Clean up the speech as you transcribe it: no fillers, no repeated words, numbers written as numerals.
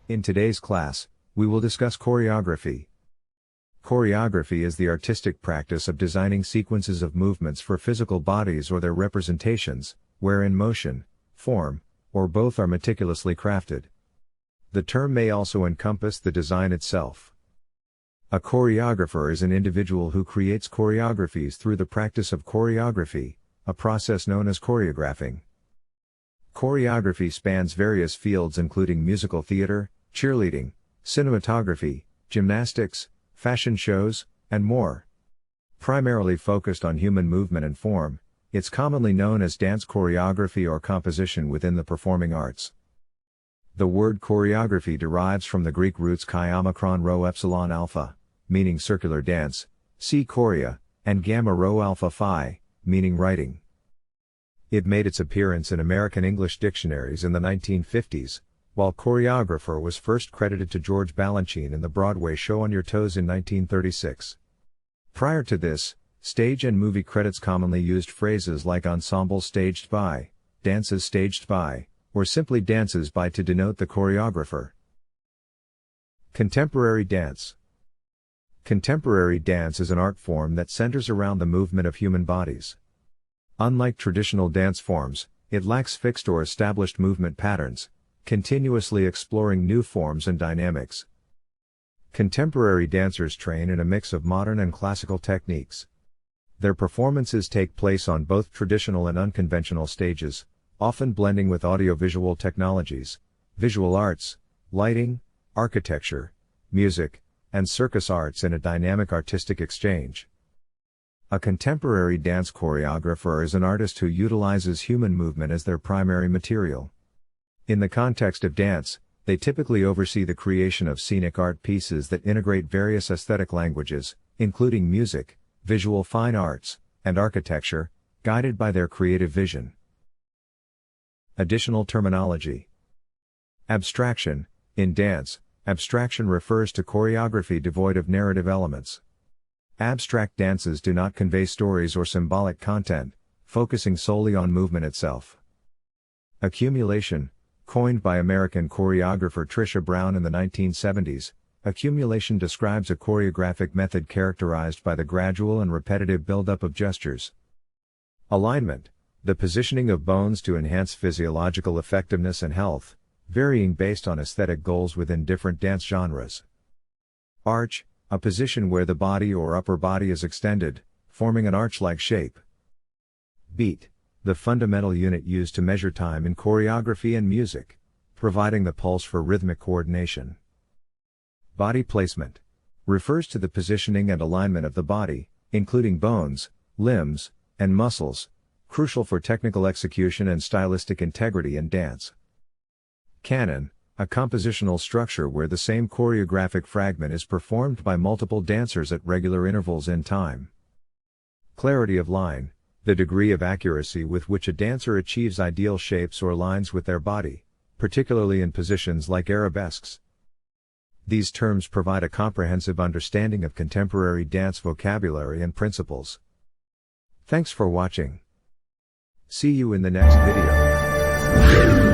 In today's class, we will discuss choreography. Choreography is the artistic practice of designing sequences of movements for physical bodies or their representations, wherein motion, form, or both are meticulously crafted. The term may also encompass the design itself. A choreographer is an individual who creates choreographies through the practice of choreography, a process known as choreographing. Choreography spans various fields including musical theater, cheerleading, cinematography, gymnastics, fashion shows, and more. Primarily focused on human movement and form, it's commonly known as dance choreography or composition within the performing arts. The word choreography derives from the Greek roots chi omicron rho epsilon alpha, meaning circular dance, see chorea, and gamma rho alpha phi, meaning writing. It made its appearance in American English dictionaries in the 1950s, while choreographer was first credited to George Balanchine in the Broadway show On Your Toes in 1936. Prior to this, stage and movie credits commonly used phrases like ensembles staged by, dances staged by, or simply dances by to denote the choreographer. Contemporary dance. Contemporary dance is an art form that centers around the movement of human bodies. Unlike traditional dance forms, it lacks fixed or established movement patterns, continuously exploring new forms and dynamics. Contemporary dancers train in a mix of modern and classical techniques. Their performances take place on both traditional and unconventional stages, often blending with audiovisual technologies, visual arts, lighting, architecture, music, and circus arts in a dynamic artistic exchange. A contemporary dance choreographer is an artist who utilizes human movement as their primary material. In the context of dance, they typically oversee the creation of scenic art pieces that integrate various aesthetic languages, including music, visual fine arts, and architecture, guided by their creative vision. Additional terminology. Abstraction. In dance, abstraction refers to choreography devoid of narrative elements. Abstract dances do not convey stories or symbolic content, focusing solely on movement itself. Accumulation. Coined by American choreographer Trisha Brown in the 1970s, accumulation describes a choreographic method characterized by the gradual and repetitive buildup of gestures. Alignment. The positioning of bones to enhance physiological effectiveness and health, varying based on aesthetic goals within different dance genres. Arch. A position where the body or upper body is extended, forming an arch-like shape. Beat. The fundamental unit used to measure time in choreography and music, providing the pulse for rhythmic coordination. Body placement. Refers to the positioning and alignment of the body, including bones, limbs, and muscles, crucial for technical execution and stylistic integrity in dance. Canon. A compositional structure where the same choreographic fragment is performed by multiple dancers at regular intervals in time. Clarity of line. The degree of accuracy with which a dancer achieves ideal shapes or lines with their body, particularly in positions like arabesques. These terms provide a comprehensive understanding of contemporary dance vocabulary and principles. Thanks for watching. See you in the next video.